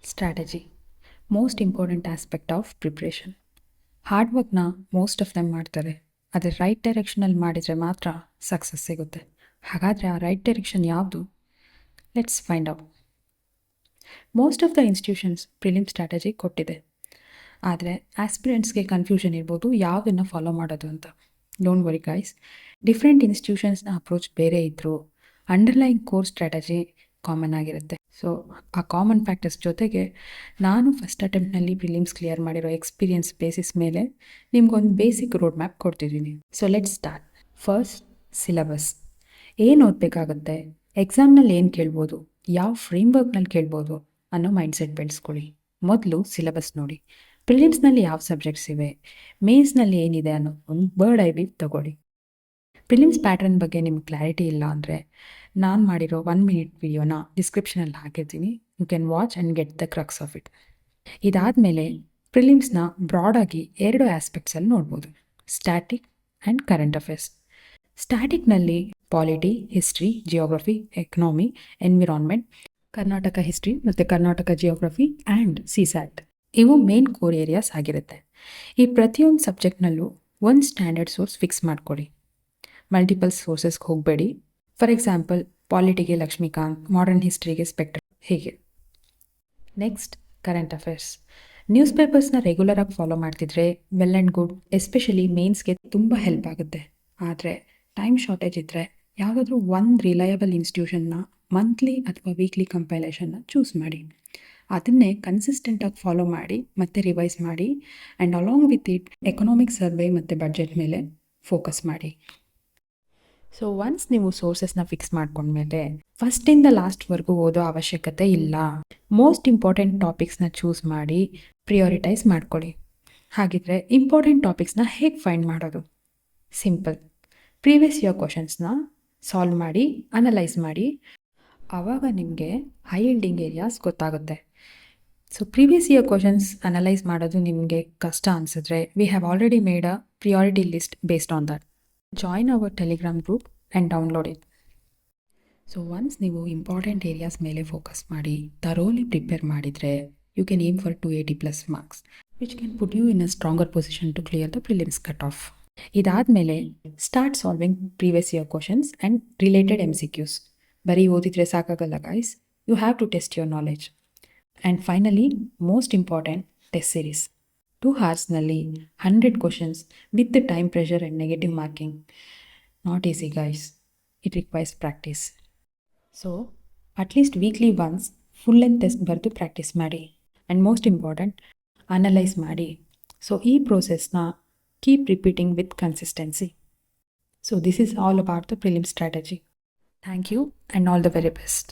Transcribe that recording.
Strategy most important aspect of preparation. Hard ವರ್ಕ್ನ most of them ಮಾಡ್ತಾರೆ, ಆದರೆ right ಡೈರೆಕ್ಷನಲ್ಲಿ ಮಾಡಿದರೆ ಮಾತ್ರ ಸಕ್ಸಸ್ ಸಿಗುತ್ತೆ. ಹಾಗಾದರೆ ಆ ರೈಟ್ ಡೈರೆಕ್ಷನ್ ಯಾವುದು? Let's find out. Most of the institutions prelim strategy ಕೊಟ್ಟಿದೆ, ಆದರೆ ಆಸ್ಪಿರೆಂಟ್ಸ್ಗೆ ಕನ್ಫ್ಯೂಷನ್ ಇರ್ಬೋದು ಯಾವುದನ್ನು ಫಾಲೋ ಮಾಡೋದು ಅಂತ. ಡೋಂಟ್ ವರಿ ಗೈಸ್, ಡಿಫ್ರೆಂಟ್ ಇನ್ಸ್ಟಿಟ್ಯೂಷನ್ಸ್ನ ಅಪ್ರೋಚ್ ಬೇರೆ ಇದ್ದರೂ ಅಂಡರ್ಲೈನ್ ಕೋರ್ ಸ್ಟ್ರಾಟಜಿ ಕಾಮನ್ ಆಗಿರುತ್ತೆ. ಸೊ ಆ ಕಾಮನ್ ಫ್ಯಾಕ್ಟರ್ಸ್ ಜೊತೆಗೆ ನಾನು ಫಸ್ಟ್ ಅಟೆಂಪ್ಟ್ನಲ್ಲಿ ಪ್ರಿಲಿಮ್ಸ್ ಕ್ಲಿಯರ್ ಮಾಡಿರೋ ಎಕ್ಸ್ಪೀರಿಯನ್ಸ್ ಬೇಸಿಸ್ ಮೇಲೆ ನಿಮ್ಗೊಂದು ಬೇಸಿಕ್ ರೋಡ್ ಮ್ಯಾಪ್ ಕೊಡ್ತಿದ್ದೀನಿ. So let's start. First, syllabus. ಏನು ಓದಬೇಕಾಗುತ್ತೆ, ಎಕ್ಸಾಮ್ನಲ್ಲಿ ಏನು ಕೇಳ್ಬೋದು, ಯಾವ ಫ್ರೇಮ್ವರ್ಕ್ನಲ್ಲಿ ಕೇಳ್ಬೋದು ಅನ್ನೋ ಮೈಂಡ್ಸೆಟ್ ಬೆಳೆಸ್ಕೊಳ್ಳಿ. ಮೊದಲು ಸಿಲೆಬಸ್ ನೋಡಿ, ಪ್ರಿಲಿಮ್ಸ್ನಲ್ಲಿ ಯಾವ ಸಬ್ಜೆಕ್ಟ್ಸ್ ಇವೆ, ಮೇನ್ಸ್ನಲ್ಲಿ ಏನಿದೆ ಅನ್ನೋ ಒಂದು ಬರ್ಡ್ ಐ ವ್ಯೂ ತಗೊಳ್ಳಿ. ಪ್ರಿಲಿಮ್ಸ್ ಪ್ಯಾಟ್ರನ್ ಬಗ್ಗೆ ನಿಮ್ಗೆ ಕ್ಲಾರಿಟಿ ಇಲ್ಲ ಅಂದರೆ ನಾನು ಮಾಡಿರೋ 1 minute ವಿಡಿಯೋನ ಡಿಸ್ಕ್ರಿಪ್ಷನಲ್ಲಿ ಹಾಕಿರ್ತೀನಿ. You can watch and get the crux of it. ಇದಾದಮೇಲೆ ಪ್ರಿಲಿಮ್ಸ್ನ ಬ್ರಾಡಾಗಿ 2 ಆಸ್ಪೆಕ್ಟ್ಸಲ್ಲಿ ನೋಡ್ಬೋದು, ಸ್ಟ್ಯಾಟಿಕ್ ಆ್ಯಂಡ್ ಕರೆಂಟ್ ಅಫೇರ್ಸ್. ಸ್ಟ್ಯಾಟಿಕ್ನಲ್ಲಿ polity, history, geography, economy, environment, Karnataka history ಮತ್ತು ಕರ್ನಾಟಕ ಜಿಯೋಗ್ರಫಿ ಆ್ಯಂಡ್ ಸಿಸ್ಯಾಟ್ ಇವು ಮೇನ್ ಕೋರ್ ಏರಿಯಾಸ್ ಆಗಿರುತ್ತೆ. ಈ ಪ್ರತಿಯೊಂದು ಸಬ್ಜೆಕ್ಟ್ನಲ್ಲೂ ಒಂದು ಸ್ಟ್ಯಾಂಡರ್ಡ್ ಸೋರ್ಸ್ ಫಿಕ್ಸ್ ಮಾಡ್ಕೊಳ್ಳಿ, ಮಲ್ಟಿಪಲ್ ಸೋರ್ಸಸ್ಗೆ ಹೋಗಬೇಡಿ. ಫಾರ್ ಎಕ್ಸಾಂಪಲ್, ಪಾಲಿಟಿಗೆ ಲಕ್ಷ್ಮೀಕಾಂತ್, ಮಾಡರ್ನ್ ಹಿಸ್ಟ್ರಿಗೆ ಸ್ಪೆಕ್ಟ್ರಮ್, ಹೀಗೆ. Next, current affairs. ನ್ಯೂಸ್ ಪೇಪರ್ಸ್ನ ರೆಗ್ಯುಲರಾಗಿ ಫಾಲೋ ಮಾಡ್ತಿದ್ರೆ ವೆಲ್ ಆ್ಯಂಡ್ ಗುಡ್, ಎಸ್ಪೆಷಲಿ ಮೇನ್ಸ್ಗೆ ತುಂಬ ಹೆಲ್ಪ್ ಆಗುತ್ತೆ. ಆದರೆ ಟೈಮ್ ಶಾರ್ಟೇಜ್ ಇದ್ದರೆ ಯಾವುದಾದ್ರೂ ಒಂದು ರಿಲಯಬಲ್ ಇನ್ಸ್ಟಿಟ್ಯೂಷನ್ನ ಮಂತ್ಲಿ ಅಥವಾ ವೀಕ್ಲಿ ಕಂಪೈಲೇಷನ್ನ ಚೂಸ್ ಮಾಡಿ. ಅದನ್ನೇ ಕನ್ಸಿಸ್ಟೆಂಟಾಗಿ ಫಾಲೋ ಮಾಡಿ ಮತ್ತು ರಿವೈಸ್ ಮಾಡಿ and along with it economic survey ಮತ್ತು ಬಡ್ಜೆಟ್ ಮೇಲೆ ಫೋಕಸ್ ಮಾಡಿ. ಸೊ ಒನ್ಸ್ ನೀವು ಸೋರ್ಸಸ್ನ ಫಿಕ್ಸ್ ಮಾಡ್ಕೊಂಡ್ಮೇಲೆ ಫಸ್ಟಿಂದ ಲಾಸ್ಟ್ವರೆಗೂ ಓದೋ ಅವಶ್ಯಕತೆ ಇಲ್ಲ. ಮೋಸ್ಟ್ ಇಂಪಾರ್ಟೆಂಟ್ ಟಾಪಿಕ್ಸ್ನ ಚೂಸ್ ಮಾಡಿ ಪ್ರಿಯಾರಿಟೈಸ್ ಮಾಡ್ಕೊಳ್ಳಿ. ಹಾಗಿದ್ರೆ ಇಂಪಾರ್ಟೆಂಟ್ ಟಾಪಿಕ್ಸ್ನ ಹೇಗೆ ಫೈಂಡ್ ಮಾಡೋದು? ಸಿಂಪಲ್. ಪ್ರೀವಿಯಸ್ ಇಯರ್ ಕ್ವಶನ್ಸ್ನ ಸಾಲ್ವ್ ಮಾಡಿ ಅನಲೈಸ್ ಮಾಡಿ, ಆವಾಗ ನಿಮಗೆ ಹೈ ಯೀಲ್ಡಿಂಗ್ ಏರಿಯಾಸ್ ಗೊತ್ತಾಗುತ್ತೆ. So previous year questions analyse ಮಾಡೋದು ನಿಮಗೆ ಕಷ್ಟ ಅನಿಸಿದ್ರೆ we have already made a priority list based on that. Join our Telegram group and download it. So once ನೀವು ಇಂಪಾರ್ಟೆಂಟ್ ಏರಿಯಾಸ್ ಮೇಲೆ ಫೋಕಸ್ ಮಾಡಿ ಥರೋಲಿ ಪ್ರಿಪೇರ್ ಮಾಡಿದರೆ you can aim for 280+ marks which can put you in a stronger position to clear the prelims cut off. ಇದಾದಮೇಲೆ start solving previous year questions and related MCQs. ಬರೀ ಓದಿದರೆ ಸಾಕಾಗಲ್ಲ guys, you have to test your knowledge. And finally most important, test series. 2 hours-ನಲ್ಲಿ 100 questions with the time pressure and negative marking. Not easy guys, it requires practice. So at least weekly once full length test ಬರೆದು practise ಮಾಡಿ and most important analyse ಮಾಡಿ. So ಈ ಪ್ರೋಸೆಸ್ನ keep repeating with consistency. So this is all about the prelim strategy. Thank you and all the very best.